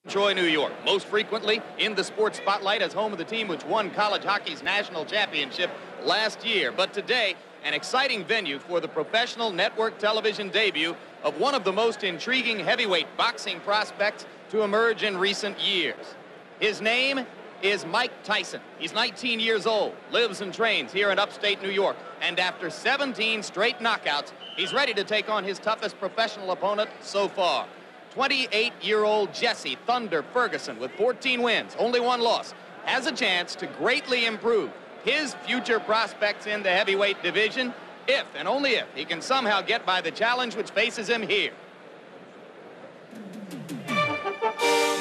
Troy, New York, most frequently in the sports spotlight as home of the team which won college hockey's national championship last year. But today, an exciting venue for the professional network television debut of one of the most intriguing heavyweight boxing prospects to emerge in recent years. His name is Mike Tyson. He's 19 years old, lives and trains here in upstate New York, and after 17 straight knockouts, he's ready to take on his toughest professional opponent so far. 28-year-old Jesse "Thunder" Ferguson, with 14 wins, only one loss, has a chance to greatly improve his future prospects in the heavyweight division if and only if he can somehow get by the challenge which faces him here.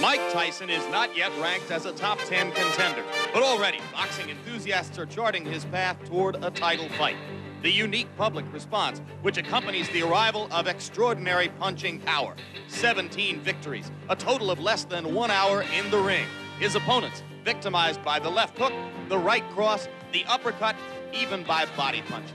Mike Tyson is not yet ranked as a top 10 contender, but already boxing enthusiasts are charting his path toward a title fight. The unique public response which accompanies the arrival of extraordinary punching power. 17 victories, a total of less than 1 hour in the ring. His opponents victimized by the left hook, the right cross, the uppercut, even by body punches.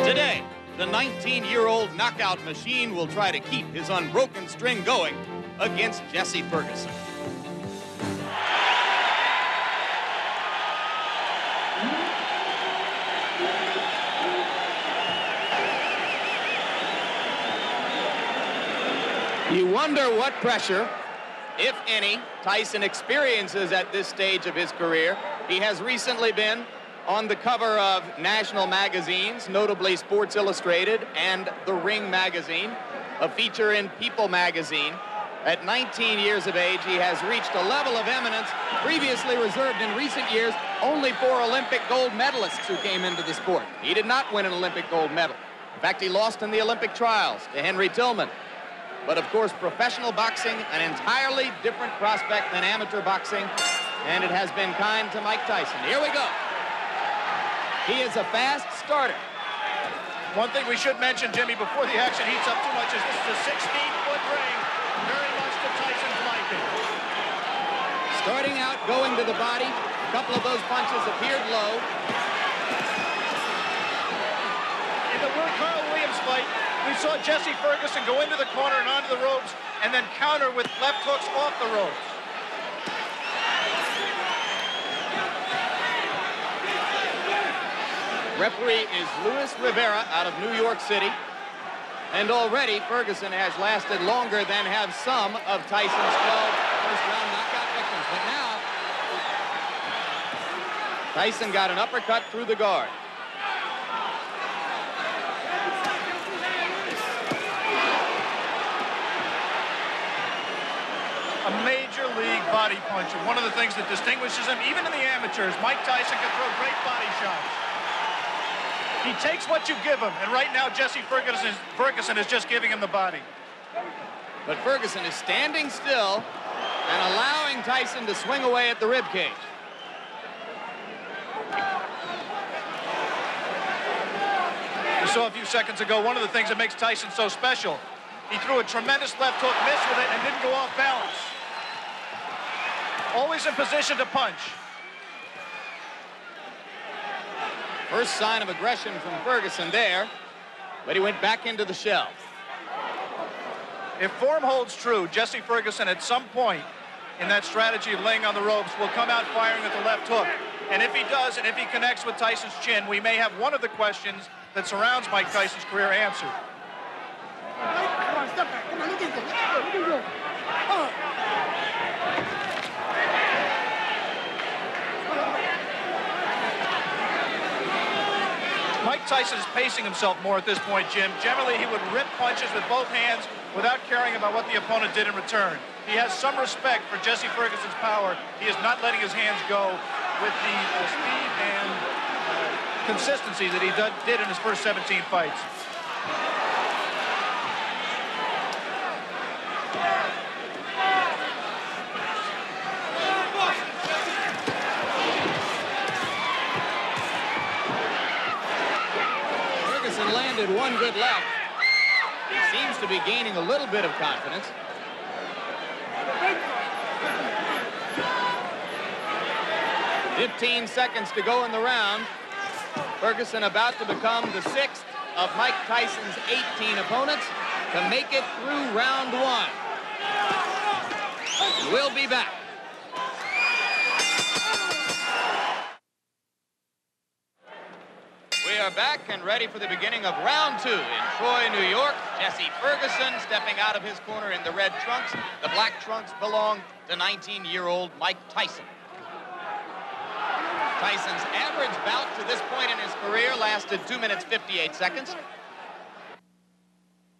Today, the 19-year-old knockout machine will try to keep his unbroken string going against Jesse Ferguson. You wonder what pressure, if any, Tyson experiences at this stage of his career. He has recently been on the cover of national magazines, notably Sports Illustrated and The Ring magazine, a feature in People magazine. At 19 years of age, he has reached a level of eminence previously reserved in recent years only for Olympic gold medalists who came into the sport. He did not win an Olympic gold medal. In fact, he lost in the Olympic trials to Henry Tillman. But of course, professional boxing, an entirely different prospect than amateur boxing, and it has been kind to Mike Tyson. Here we go. He is a fast starter. One thing we should mention, Jimmy, before the action heats up too much, is this is a 16-foot ring, very much to Tyson's liking. Starting out, going to the body. A couple of those punches appeared low. In the Carl Williams fight, we saw Jesse Ferguson go into the corner and onto the ropes, and then counter with left hooks off the ropes. Referee is Luis Rivera out of New York City. And already Ferguson has lasted longer than have some of Tyson's 12 first-round knockout victims. But now, Tyson got an uppercut through the guard. A major league body puncher. One of the things that distinguishes him, even in the amateurs, Mike Tyson can throw great body shots. He takes what you give him, and right now Jesse Ferguson is just giving him the body. But Ferguson is standing still and allowing Tyson to swing away at the ribcage. We saw a few seconds ago one of the things that makes Tyson so special. He threw a tremendous left hook, missed with it, and didn't go off balance. Always in position to punch. First sign of aggression from Ferguson there, but he went back into the shell. If form holds true, Jesse Ferguson at some point in that strategy of laying on the ropes will come out firing with the left hook. And if he does, and if he connects with Tyson's chin, we may have one of the questions that surrounds Mike Tyson's career answered. Come on, step back. Come on, look at this. Mike Tyson is pacing himself more at this point, Jim. Generally, he would rip punches with both hands without caring about what the opponent did in return. He has some respect for Jesse Ferguson's power. He is not letting his hands go with the speed and consistency that he did in his first 17 fights. Landed one good left. He seems to be gaining a little bit of confidence. "15 seconds to go in the round. Ferguson about to become the 6th of Mike Tyson's 18 opponents to make it through round 1. We'll be back. We are back and ready for the beginning of round 2 in Troy, New York. Jesse Ferguson stepping out of his corner in the red trunks. The black trunks belong to 19-year-old Mike Tyson. Tyson's average bout to this point in his career lasted 2 minutes 58 seconds.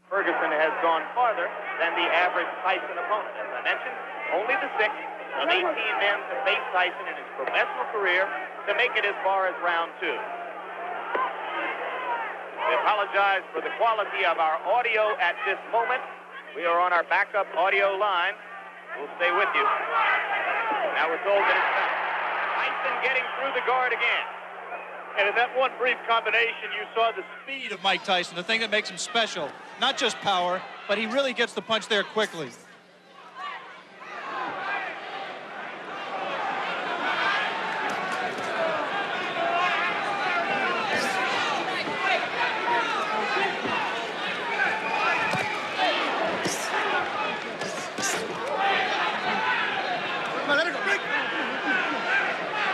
Ferguson has gone farther than the average Tyson opponent. As I mentioned, only the 6th of 18 men to face Tyson in his professional career to make it as far as round 2. We apologize for the quality of our audio at this moment. We are on our backup audio line. We'll stay with you. Now we're told that it's Tyson getting through the guard again. And in that one brief combination, you saw the speed of Mike Tyson, the thing that makes him special. Not just power, but he really gets the punch there quickly.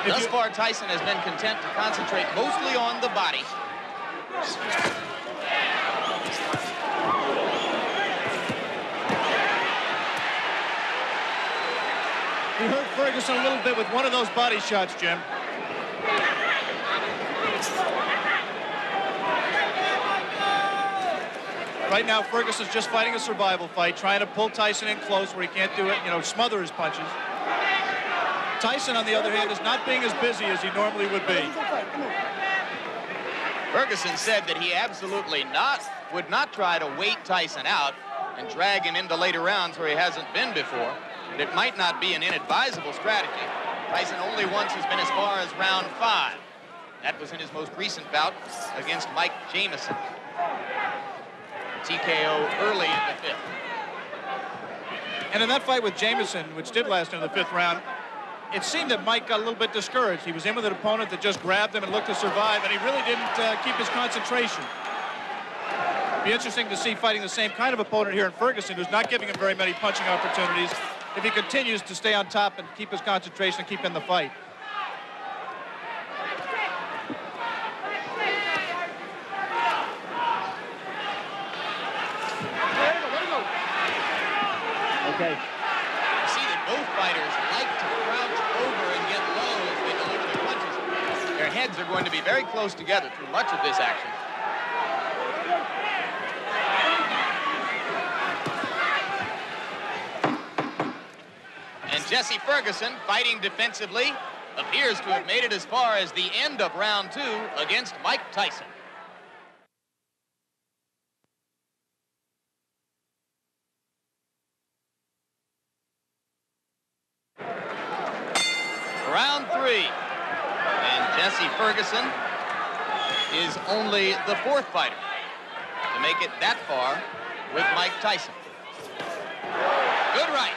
Thus far, Tyson has been content to concentrate mostly on the body. He hurt Ferguson a little bit with one of those body shots, Jim. Right now, Ferguson's just fighting a survival fight, trying to pull Tyson in close where he can't do it, smother his punches. Tyson, on the other hand, is not being as busy as he normally would be. Ferguson said that he absolutely would not try to wait Tyson out and drag him into later rounds where he hasn't been before. But it might not be an inadvisable strategy. Tyson only once has been as far as round 5. That was in his most recent bout against Mike Jamison. TKO early in the 5th. And in that fight with Jamison, which did last into the 5th round, it seemed that Mike got a little bit discouraged. He was in with an opponent that just grabbed him and looked to survive, and he really didn't keep his concentration. Be interesting to see fighting the same kind of opponent here in Ferguson, who's not giving him very many punching opportunities, if he continues to stay on top and keep his concentration and keep in the fight. Okay. You see that both fighters like to crouch over and get low as they deliver their punches. Their heads are going to be very close together through much of this action. And Jesse Ferguson, fighting defensively, appears to have made it as far as the end of round 2 against Mike Tyson. Round 3. And Jesse Ferguson is only the 4th fighter to make it that far with Mike Tyson. Good right.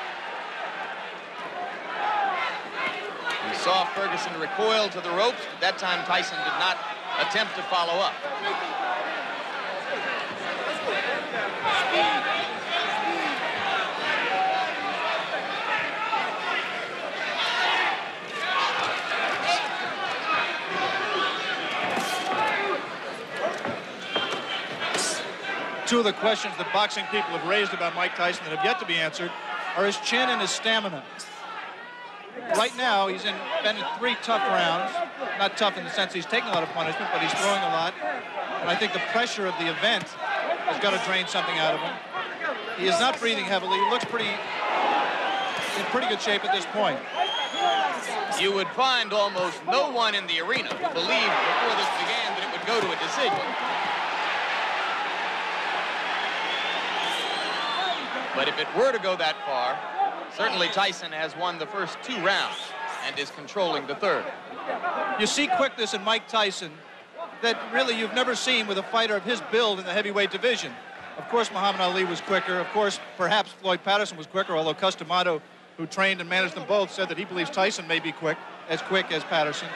We saw Ferguson recoil to the ropes, but that time Tyson did not attempt to follow up. Two of the questions that boxing people have raised about Mike Tyson that have yet to be answered are his chin and his stamina. Right now, he's been in 3 tough rounds. Not tough in the sense he's taking a lot of punishment, but he's throwing a lot. And I think the pressure of the event has got to drain something out of him. He is not breathing heavily. He looks in pretty good shape at this point. You would find almost no one in the arena who believed before this began that it would go to a decision. But if it were to go that far, certainly Tyson has won the first 2 rounds and is controlling the 3rd. You see quickness in Mike Tyson that really you've never seen with a fighter of his build in the heavyweight division. Of course, Muhammad Ali was quicker. Of course, perhaps Floyd Patterson was quicker, although Customato, who trained and managed them both, said that he believes Tyson may be quick as Patterson.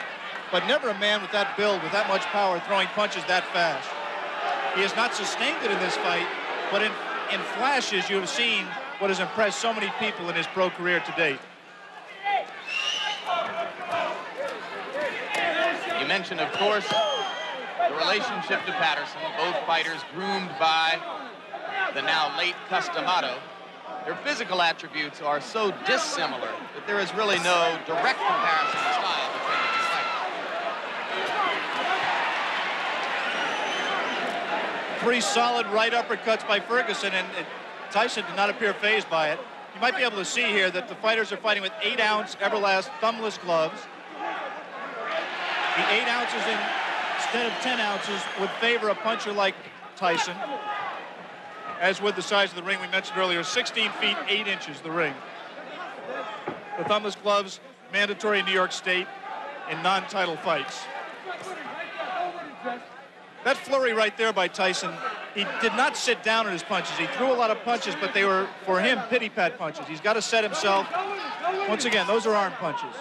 But never a man with that build, with that much power, throwing punches that fast. He has not sustained it in this fight, but in flashes, you have seen what has impressed so many people in his pro career to date. You mentioned, of course, the relationship to Patterson. Both fighters groomed by the now late Customato. Their physical attributes are so dissimilar that there is really no direct comparison in style between the two fighters. 3 solid right uppercuts by Ferguson, and Tyson did not appear fazed by it. You might be able to see here that the fighters are fighting with 8-ounce Everlast thumbless gloves. The 8 ounces instead of 10 ounces would favor a puncher like Tyson. As with the size of the ring we mentioned earlier, 16 feet 8 inches the ring. The thumbless gloves mandatory in New York State in non-title fights. That flurry right there by Tyson, he did not sit down on his punches. He threw a lot of punches, but they were, for him, pity-pat punches. He's got to set himself. Once again, those are arm punches.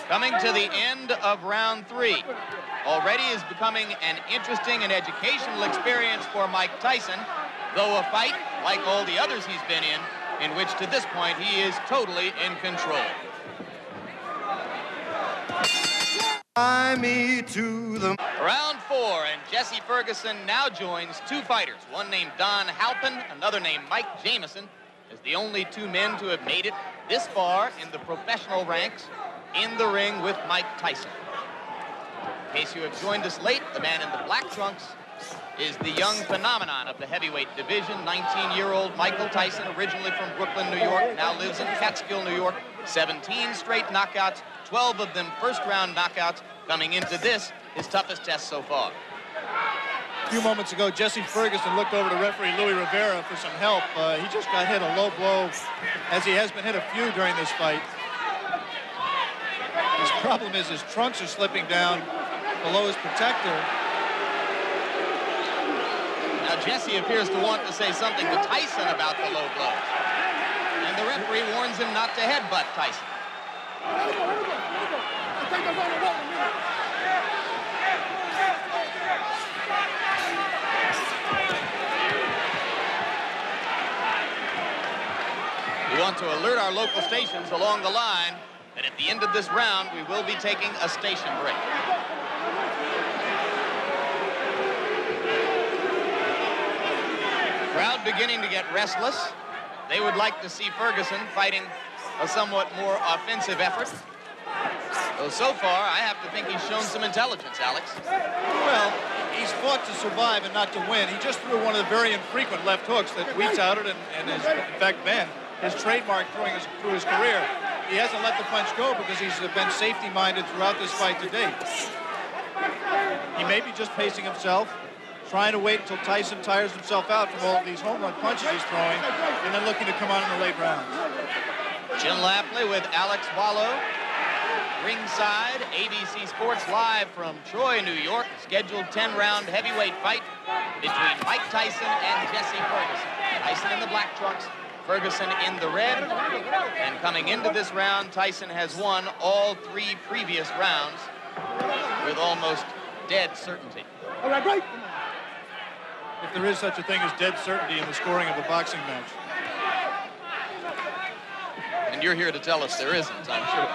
Coming to the end of round 3. Already is becoming an interesting and educational experience for Mike Tyson, though a fight, like all the others he's been in which to this point he is totally in control. Round 4, and Jesse Ferguson now joins 2 fighters, one named Don Halpin, another named Mike Jamison, as the only 2 men to have made it this far in the professional ranks in the ring with Mike Tyson. In case you have joined us late, the man in the black trunks is the young phenomenon of the heavyweight division, 19-year-old Michael Tyson, originally from Brooklyn, New York, now lives in Catskill, New York. 17 straight knockouts, 12 of them first-round knockouts, coming into this, his toughest test so far. A few moments ago, Jesse Ferguson looked over to referee Louis Rivera for some help. He just got hit a low blow, as he has been hit a few during this fight. His problem is his trunks are slipping down below his protector. Now Jesse appears to want to say something to Tyson about the low blows. And the referee warns him not to headbutt Tyson. We want to alert our local stations along the line that at the end of this round, we will be taking a station break. Crowd beginning to get restless. They would like to see Ferguson fighting a somewhat more offensive effort. Though so far, I have to think he's shown some intelligence, Alex. Well, he's fought to survive and not to win. He just threw one of the very infrequent left hooks that we touted and has, in fact, been his trademark through his career. He hasn't let the punch go because he's been safety-minded throughout this fight to date. He may be just pacing himself, trying to wait until Tyson tires himself out from all of these home run punches he's throwing, and then looking to come on in the late rounds. Jim Lapley with Alex Wallow. Ringside, ABC Sports live from Troy, New York. Scheduled 10-round heavyweight fight between Mike Tyson and Jesse Ferguson. Tyson in the black trunks, Ferguson in the red. And coming into this round, Tyson has won all 3 previous rounds with almost dead certainty. If there is such a thing as dead certainty in the scoring of a boxing match. And you're here to tell us there isn't, I'm sure.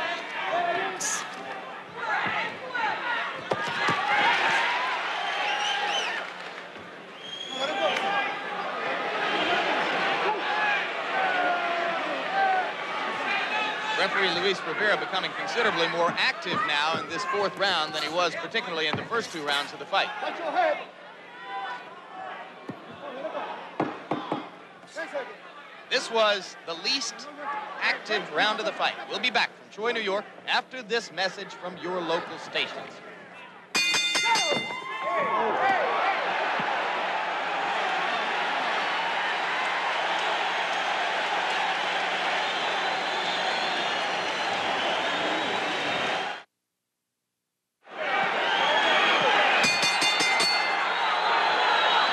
Referee Luis Rivera becoming considerably more active now in this 4th round than he was particularly in the first 2 rounds of the fight. This was the least active round of the fight. We'll be back from Troy, New York after this message from your local stations.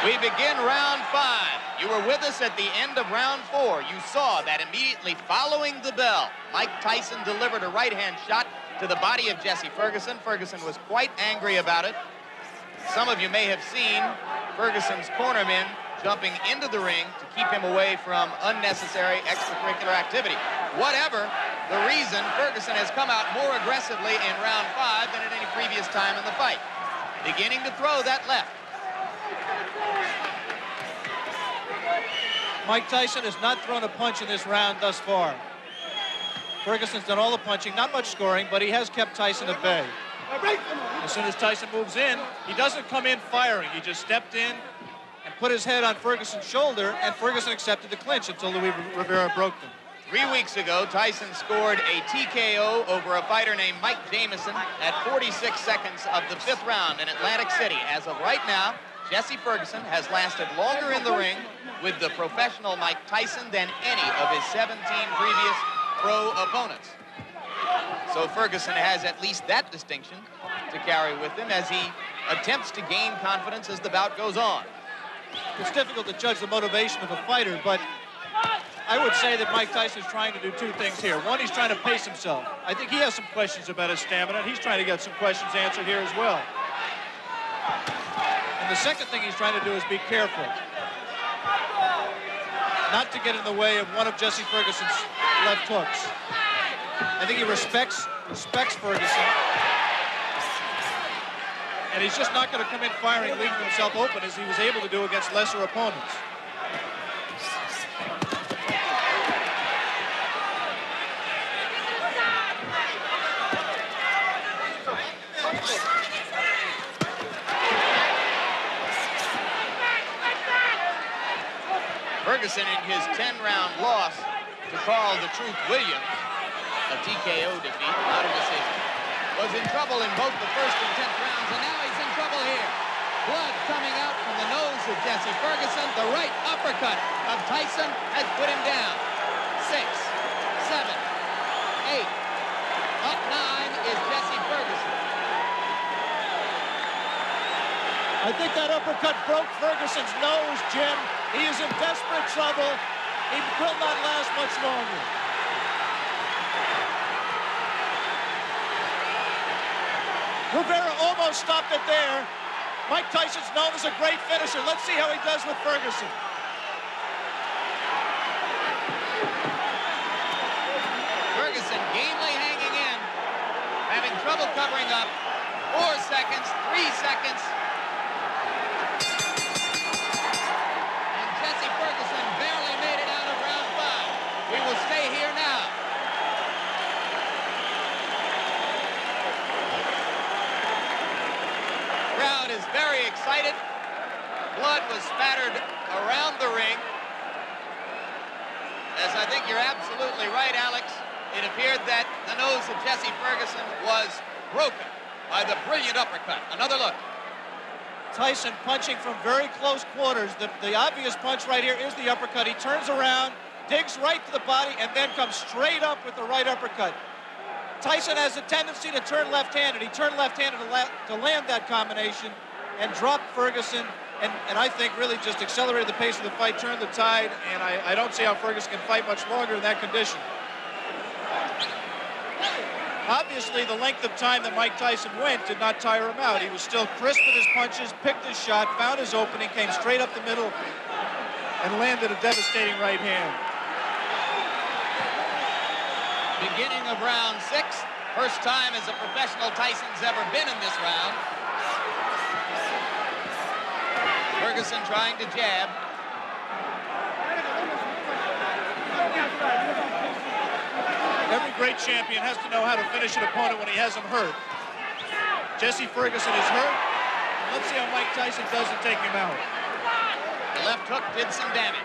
We begin round 5. you were with us at the end of round 4. You saw that immediately following the bell, Mike Tyson delivered a right-hand shot to the body of Jesse Ferguson. Ferguson was quite angry about it. Some of you may have seen Ferguson's cornermen jumping into the ring to keep him away from unnecessary extracurricular activity. Whatever the reason, Ferguson has come out more aggressively in round 5 than at any previous time in the fight. Beginning to throw that left. Mike Tyson has not thrown a punch in this round thus far. Ferguson's done all the punching, not much scoring, but he has kept Tyson at bay. As soon as Tyson moves in, he doesn't come in firing. He just stepped in and put his head on Ferguson's shoulder, and Ferguson accepted the clinch until Luis Rivera broke them. 3 weeks ago, Tyson scored a TKO over a fighter named Mike Jamison at 46 seconds of the 5th round in Atlantic City. As of right now, Jesse Ferguson has lasted longer in the ring with the professional Mike Tyson than any of his 17 previous pro opponents. So Ferguson has at least that distinction to carry with him as he attempts to gain confidence as the bout goes on. It's difficult to judge the motivation of a fighter, but I would say that Mike Tyson is trying to do 2 things here. One, he's trying to pace himself. I think he has some questions about his stamina, and he's trying to get some questions answered here as well. And the second thing he's trying to do is be careful not to get in the way of one of Jesse Ferguson's left hooks. I think he respects Ferguson, and he's just not going to come in firing, leaving himself open as he was able to do against lesser opponents. Ferguson, in his 10-round loss to Carl the Truth Williams, a TKO defeat, not a decision, was in trouble in both the 1st and 10th rounds, and now he's in trouble here. Blood coming out from the nose of Jesse Ferguson. The right uppercut of Tyson has put him down. 6, 7, 8. Up 9 is Jesse Ferguson. I think that uppercut broke Ferguson's nose, Jim. He is in desperate trouble. He will not last much longer. Rivera almost stopped it there. Mike Tyson's known as a great finisher. Let's see how he does with Ferguson. Ferguson gamely hanging in, having trouble covering up. 4 seconds, 3 seconds. And Jesse Ferguson barely made it out of round 5. We will stay here now. Crowd is very excited. Blood was spattered around the ring. As I think you're absolutely right, Alex, it appeared that the nose of Jesse Ferguson was broken by the brilliant uppercut. Another look. Tyson punching from very close quarters. The obvious punch right here is the uppercut. He turns around, digs right to the body, and then comes straight up with the right uppercut. Tyson has a tendency to turn left-handed. He turned left-handed to land that combination and dropped Ferguson, and I think really just accelerated the pace of the fight, turned the tide, and I don't see how Ferguson can fight much longer in that condition. Obviously, the length of time that Mike Tyson went did not tire him out. He was still crisp with his punches, picked his shot, found his opening, came straight up the middle, and landed a devastating right hand. Beginning of round 6. First time as a professional Tyson's ever been in this round. Ferguson trying to jab. Every great champion has to know how to finish an opponent when he has him hurt. Jesse Ferguson is hurt. Let's see how Mike Tyson does to take him out. The left hook did some damage.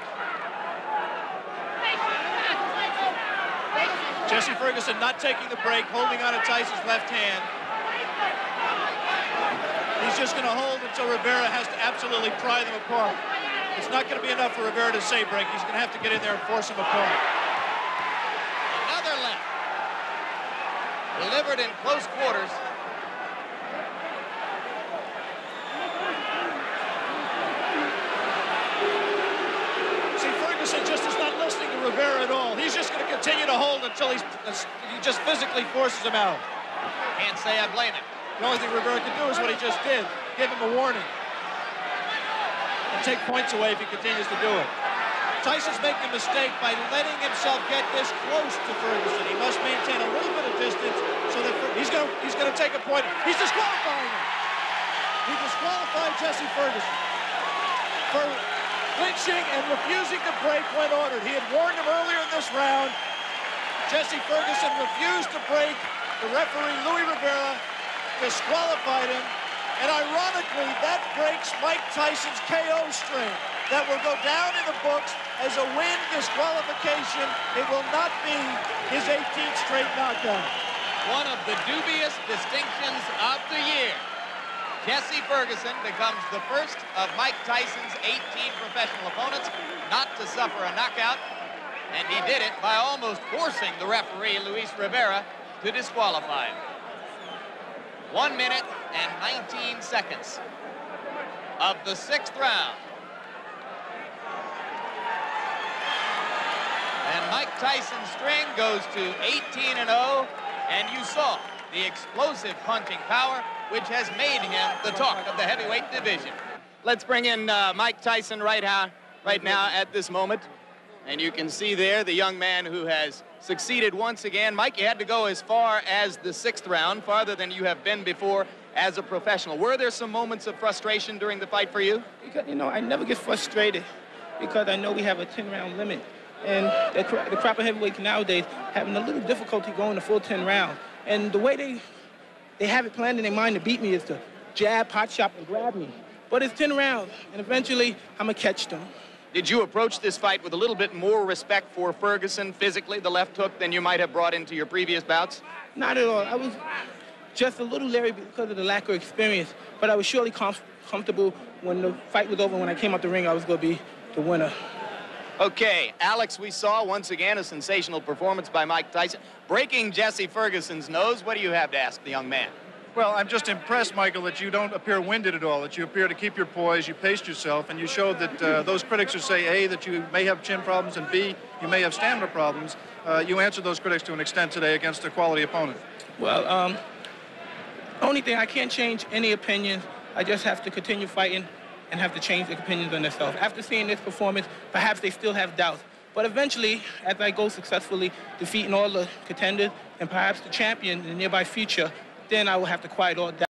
Jesse Ferguson not taking the break, holding on to Tyson's left hand. He's just going to hold until Rivera has to absolutely pry them apart. It's not going to be enough for Rivera to say break. He's going to have to get in there and force him apart. Another left. Delivered in close quarters. Rivera at all. He's just going to continue to hold until he just physically forces him out. Can't say I blame him. The only thing Rivera can do is what he just did. Give him a warning. And take points away if he continues to do it. Tyson's making a mistake by letting himself get this close to Ferguson. He must maintain a little bit of distance so that he's going to take a point. He's disqualifying him. He disqualified Jesse Ferguson for clinching and refusing to break when ordered. He had warned him earlier in this round. Jesse Ferguson refused to break. The referee, Louis Rivera, disqualified him. And ironically, that breaks Mike Tyson's KO string. That will go down in the books as a win disqualification. It will not be his 18th straight knockout. One of the dubious distinctions of the year. Jesse Ferguson becomes the first of Mike Tyson's 18 professional opponents not to suffer a knockout, and he did it by almost forcing the referee, Luis Rivera, to disqualify him. 1 minute and 19 seconds of the 6th round. And Mike Tyson's string goes to 18-0, and you saw the explosive punching power, which has made him the talk of the heavyweight division. Let's bring in Mike Tyson right now at this moment. And you can see there the young man who has succeeded once again. Mike, you had to go as far as the 6th round, farther than you have been before as a professional. Were there some moments of frustration during the fight for you? Because, you know, I never get frustrated because I know we have a 10-round limit. And the crop of heavyweights nowadays having a little difficulty going the full 10 rounds. And the way they have it planned in their mind to beat me is to jab, pot shot, and grab me. But it's 10 rounds, and eventually I'm going to catch them. Did you approach this fight with a little bit more respect for Ferguson physically, the left hook, than you might have brought into your previous bouts? Not at all. I was just a little leery because of the lack of experience, but I was surely comfortable when the fight was over. When I came out the ring, I was going to be the winner. Okay, Alex, we saw once again a sensational performance by Mike Tyson, breaking Jesse Ferguson's nose. What do you have to ask the young man? Well, I'm just impressed, Michael, that you don't appear winded at all, that you appear to keep your poise, you paced yourself, and you showed that those critics who say, A, that you may have chin problems, and B, you may have stamina problems, you answered those critics to an extent today against a quality opponent. Well, only thing, I can't change any opinions. I just have to continue fighting and have to change their opinions on themselves. After seeing this performance, perhaps they still have doubts. But eventually, as I go successfully defeating all the contenders and perhaps the champion in the nearby future, then I will have to quiet all doubt.